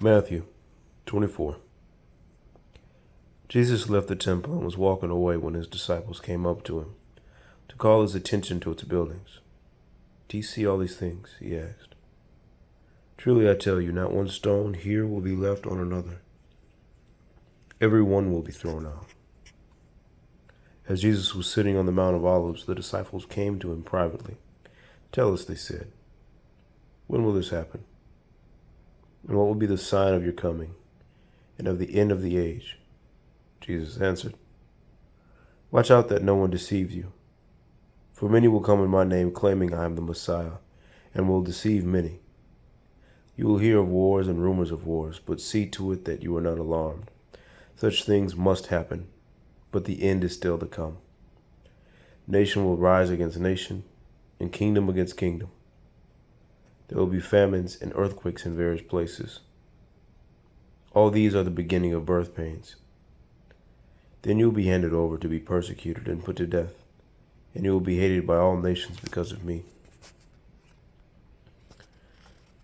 Matthew 24. Jesus left the temple and was walking away when his disciples came up to him to call his attention to its buildings. Do you see all these things? He asked. Truly I tell you, not one stone here will be left on another. Every one will be thrown out. As Jesus was sitting on the Mount of Olives, the disciples came to him privately. Tell us, they said, when will this happen? And what will be the sign of your coming and of the end of the age? Jesus answered, watch out that no one deceives you. For many will come in my name claiming I am the Messiah, and will deceive many. You will hear of wars and rumors of wars, but see to it that you are not alarmed. Such things must happen, but the end is still to come. Nation will rise against nation, and kingdom against kingdom. There will be famines and earthquakes in various places. All these are the beginning of birth pains. Then you will be handed over to be persecuted and put to death, and you will be hated by all nations because of me.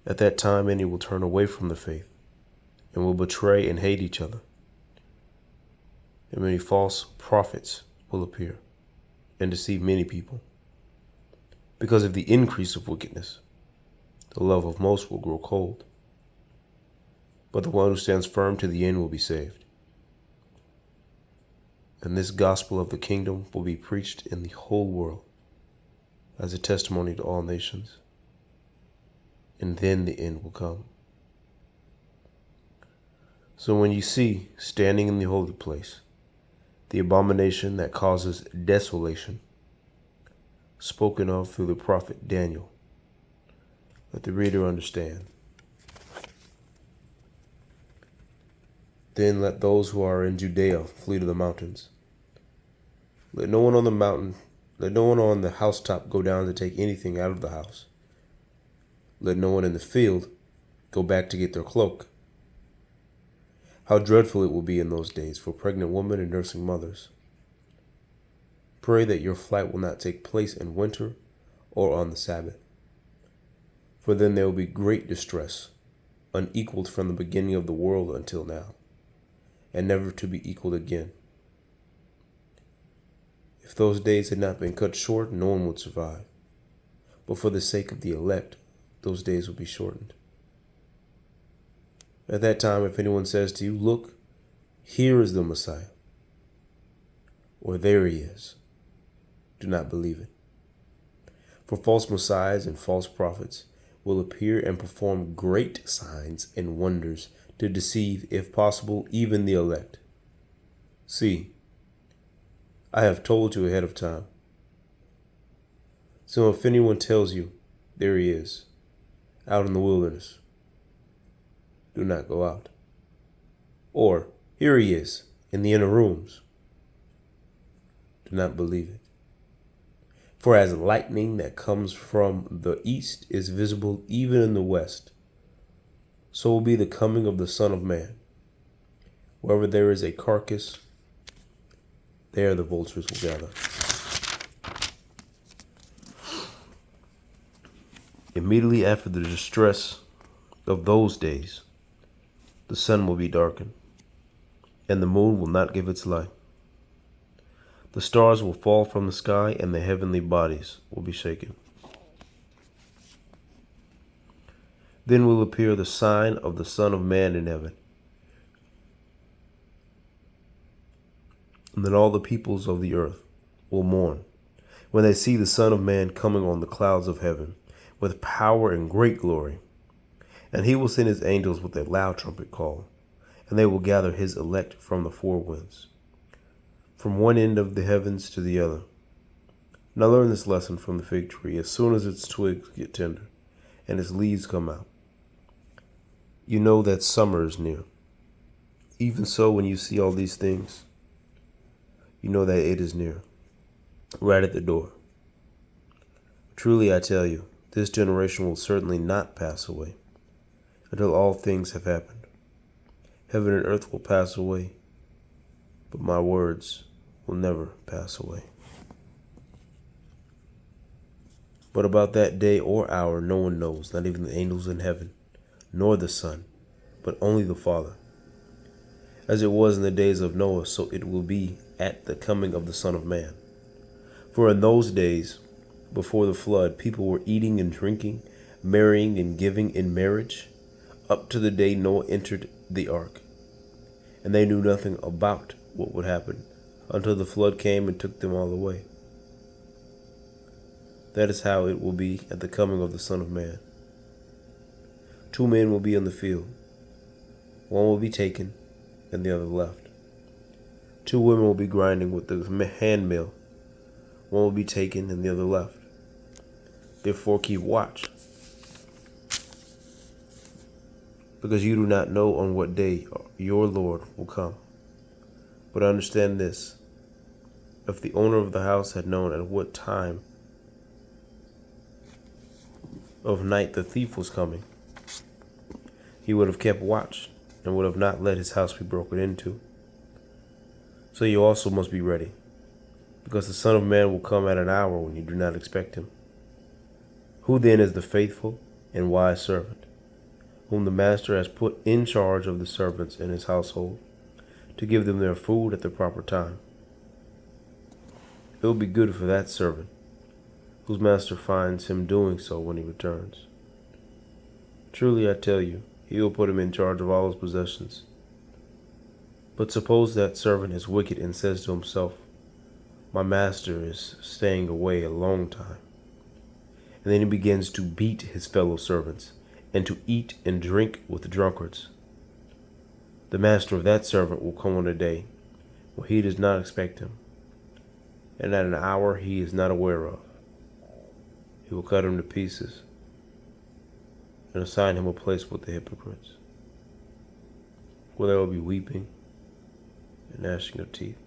At that time, many will turn away from the faith and will betray and hate each other. And many false prophets will appear and deceive many people. Because of the increase of wickedness, the love of most will grow cold. But the one who stands firm to the end will be saved. And this gospel of the kingdom will be preached in the whole world as a testimony to all nations. And then the end will come. So when you see, standing in the holy place, the abomination that causes desolation, spoken of through the prophet Daniel, let the reader understand. Then let those who are in Judea flee to the mountains. Let no one on the housetop go down to take anything out of the house. Let no one in the field go back to get their cloak. How dreadful it will be in those days for pregnant women and nursing mothers. Pray that your flight will not take place in winter or on the Sabbath. For then there will be great distress, unequaled from the beginning of the world until now, and never to be equaled again. If those days had not been cut short, no one would survive. But for the sake of the elect, those days will be shortened. At that time, if anyone says to you, look, here is the Messiah, or there he is, do not believe it. For false messiahs and false prophets will appear and perform great signs and wonders to deceive, if possible, even the elect. See, I have told you ahead of time. So if anyone tells you, there he is, out in the wilderness, do not go out. Or, here he is, in the inner rooms, do not believe it. For as lightning that comes from the east is visible even in the west, so will be the coming of the Son of Man. Wherever there is a carcass, there the vultures will gather. Immediately after the distress of those days, the sun will be darkened, and the moon will not give its light. The stars will fall from the sky, and the heavenly bodies will be shaken. Then will appear the sign of the Son of Man in heaven. And then all the peoples of the earth will mourn when they see the Son of Man coming on the clouds of heaven with power and great glory. And he will send his angels with a loud trumpet call, and they will gather his elect from the four winds, from one end of the heavens to the other. Now learn this lesson from the fig tree. As soon as its twigs get tender and its leaves come out, you know that summer is near. Even so, when you see all these things, you know that it is near, right at the door. Truly I tell you, this generation will certainly not pass away until all things have happened. Heaven and earth will pass away, but my words will never pass away. But about that day or hour no one knows, not even the angels in heaven, nor the Son, but only the Father. As it was in the days of Noah, so it will be at the coming of the Son of Man. For in those days, before the flood, people were eating and drinking, marrying and giving in marriage, up to the day Noah entered the ark. And they knew nothing about what would happen until the flood came and took them all away. That is how it will be at the coming of the Son of Man. 2 men will be in the field. One will be taken and the other left. 2 women will be grinding with the hand mill. One will be taken and the other left. Therefore keep watch, because you do not know on what day your Lord will come. But understand this, if the owner of the house had known at what time of night the thief was coming, he would have kept watch and would have not let his house be broken into. So you also must be ready, because the Son of Man will come at an hour when you do not expect him. Who then is the faithful and wise servant, whom the master has put in charge of the servants in his household, to give them their food at the proper time? It will be good for that servant, whose master finds him doing so when he returns. Truly I tell you, he will put him in charge of all his possessions. But suppose that servant is wicked and says to himself, my master is staying away a long time. And then he begins to beat his fellow servants and to eat and drink with the drunkards. The master of that servant will come on a day when he does not expect him, and at an hour he is not aware of. He will cut him to pieces and assign him a place with the hypocrites, where there will be weeping and gnashing of teeth.